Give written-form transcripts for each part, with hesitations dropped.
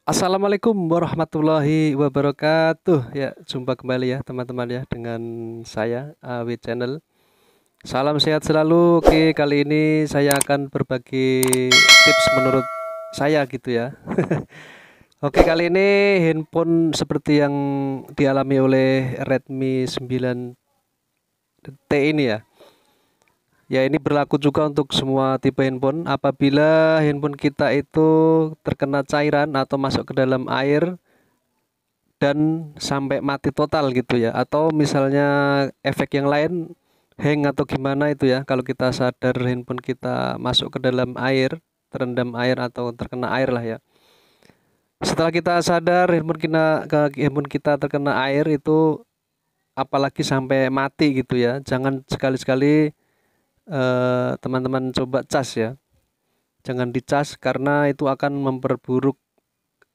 Assalamualaikum warahmatullahi wabarakatuh. Ya, jumpa kembali ya teman-teman ya dengan saya Awi Channel. Salam sehat selalu. Oke, kali ini saya akan berbagi tips menurut saya gitu ya. Oke, kali ini handphone seperti yang dialami oleh Redmi 9T ini ya. Ya, ini berlaku juga untuk semua tipe handphone. Apabila handphone kita itu terkena cairan atau masuk ke dalam air dan sampai mati total gitu ya, atau misalnya efek yang lain hang atau gimana itu ya, kalau kita sadar handphone kita masuk ke dalam air, terendam air atau terkena air lah ya. Setelah kita sadar handphone kita terkena air itu, apalagi sampai mati gitu ya, jangan sekali-sekali teman-teman coba cas ya, jangan dicas karena itu akan memperburuk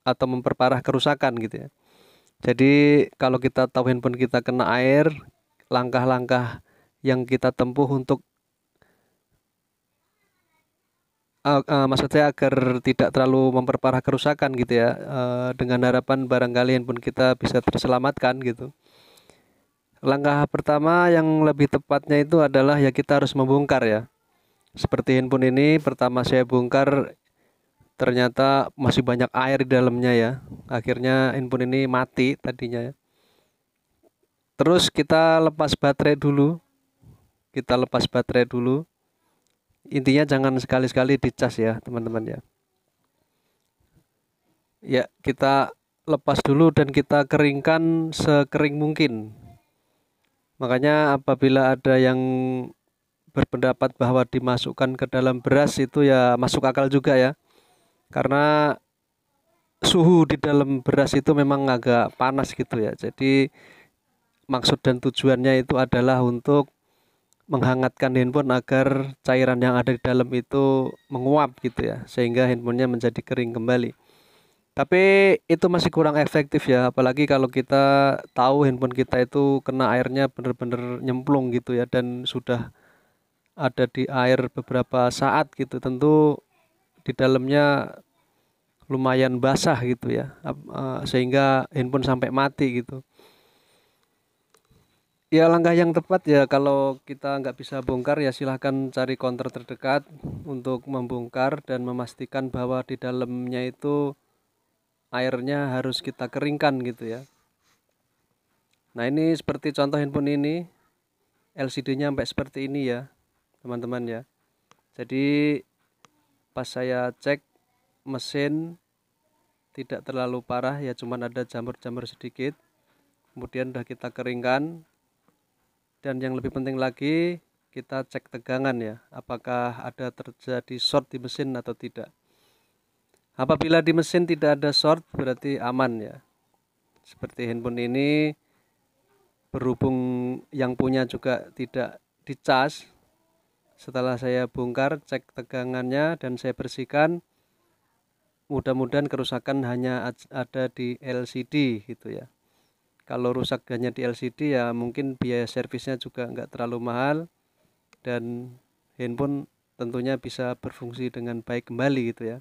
atau memperparah kerusakan gitu ya. Jadi kalau kita tahu handphone kita kena air, langkah-langkah yang kita tempuh untuk maksudnya agar tidak terlalu memperparah kerusakan gitu ya, dengan harapan barangkali handphone kita bisa terselamatkan gitu. Langkah pertama yang lebih tepatnya itu adalah ya kita harus membongkar ya. Seperti handphone ini pertama saya bongkar, ternyata masih banyak air di dalamnya ya. Akhirnya handphone ini mati tadinya ya. Terus kita lepas baterai dulu, kita lepas baterai dulu. Intinya jangan sekali-sekali dicas ya teman-teman ya. Ya, kita lepas dulu dan kita keringkan sekering mungkin. Makanya apabila ada yang berpendapat bahwa dimasukkan ke dalam beras itu ya masuk akal juga ya. Karena suhu di dalam beras itu memang agak panas gitu ya. Jadi maksud dan tujuannya itu adalah untuk menghangatkan handphone agar cairan yang ada di dalam itu menguap gitu ya, sehingga handphonenya menjadi kering kembali. Tapi itu masih kurang efektif ya, apalagi kalau kita tahu handphone kita itu kena airnya benar-benar nyemplung gitu ya, dan sudah ada di air beberapa saat gitu, tentu di dalamnya lumayan basah gitu ya, sehingga handphone sampai mati gitu. Ya, langkah yang tepat ya kalau kita nggak bisa bongkar ya silahkan cari counter terdekat untuk membongkar dan memastikan bahwa di dalamnya itu airnya harus kita keringkan gitu ya. Nah, ini seperti contoh handphone ini, LCD-nya sampai seperti ini ya teman-teman ya. Jadi pas saya cek mesin tidak terlalu parah ya, cuman ada jamur-jamur sedikit. Kemudian udah kita keringkan. Dan yang lebih penting lagi, kita cek tegangan ya, apakah ada terjadi short di mesin atau tidak. Apabila di mesin tidak ada short, berarti aman ya. Seperti handphone ini, berhubung yang punya juga tidak dicas, setelah saya bongkar, cek tegangannya dan saya bersihkan, mudah-mudahan kerusakan hanya ada di LCD gitu ya. Kalau rusak hanya di LCD ya mungkin biaya servisnya juga nggak terlalu mahal, dan handphone tentunya bisa berfungsi dengan baik kembali gitu ya.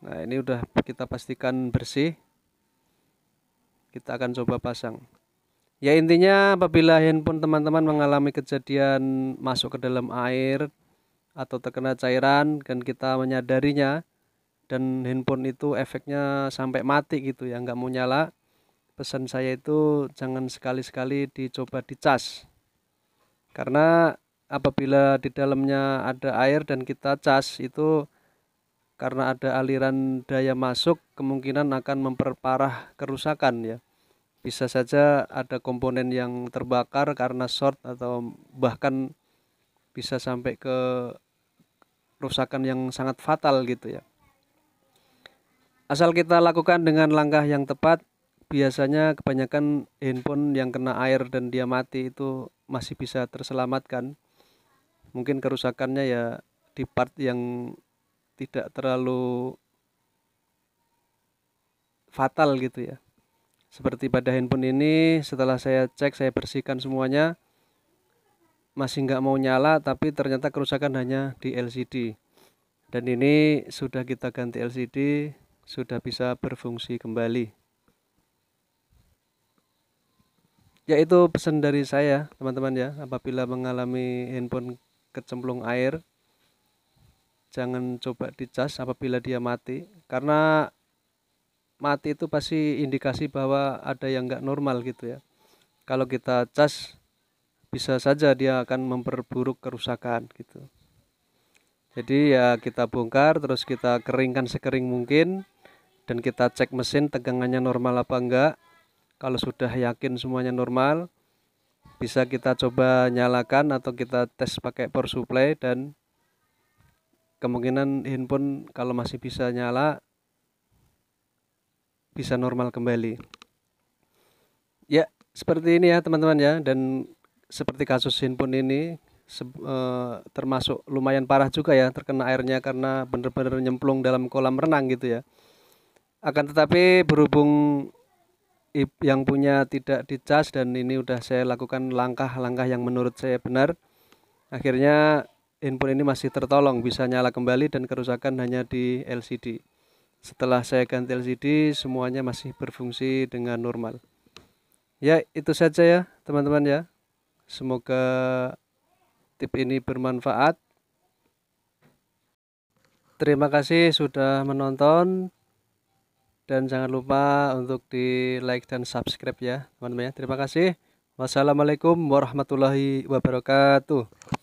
Nah, ini udah kita pastikan bersih, kita akan coba pasang. Ya, intinya apabila handphone teman-teman mengalami kejadian masuk ke dalam air atau terkena cairan dan kita menyadarinya, dan handphone itu efeknya sampai mati gitu ya, nggak mau nyala, pesan saya itu jangan sekali-sekali dicoba dicas. Karena apabila di dalamnya ada air dan kita cas itu, karena ada aliran daya masuk, kemungkinan akan memperparah kerusakan ya. Bisa saja ada komponen yang terbakar karena short atau bahkan bisa sampai ke kerusakan yang sangat fatal gitu ya. Asal kita lakukan dengan langkah yang tepat, biasanya kebanyakan handphone yang kena air dan dia mati itu masih bisa terselamatkan. Mungkin kerusakannya ya di part yang tidak terlalu fatal gitu ya. Seperti pada handphone ini, setelah saya cek, saya bersihkan semuanya, masih nggak mau nyala, tapi ternyata kerusakan hanya di LCD. Dan ini sudah kita ganti LCD, sudah bisa berfungsi kembali. Ya, itu pesan dari saya, teman-teman ya. Apabila mengalami handphone kecemplung air, jangan coba dicas apabila dia mati, karena mati itu pasti indikasi bahwa ada yang nggak normal gitu ya. Kalau kita cas, bisa saja dia akan memperburuk kerusakan gitu. Jadi ya kita bongkar, terus kita keringkan sekering mungkin, dan kita cek mesin tegangannya normal apa enggak. Kalau sudah yakin semuanya normal, bisa kita coba nyalakan atau kita tes pakai power supply, dan kemungkinan handphone kalau masih bisa nyala, bisa normal kembali. Ya, seperti ini ya teman-teman ya. Dan seperti kasus handphone ini termasuk lumayan parah juga ya, terkena airnya karena benar-benar nyemplung dalam kolam renang gitu ya. Akan tetapi berhubung yang punya tidak dicas, dan ini udah saya lakukan langkah-langkah yang menurut saya benar, akhirnya handphone ini masih tertolong, bisa nyala kembali dan kerusakan hanya di LCD. Setelah saya ganti LCD, semuanya masih berfungsi dengan normal. Ya, itu saja ya teman-teman ya. Semoga tip ini bermanfaat. Terima kasih sudah menonton, dan jangan lupa untuk di like dan subscribe ya teman-teman ya. Terima kasih. Wassalamualaikum warahmatullahi wabarakatuh.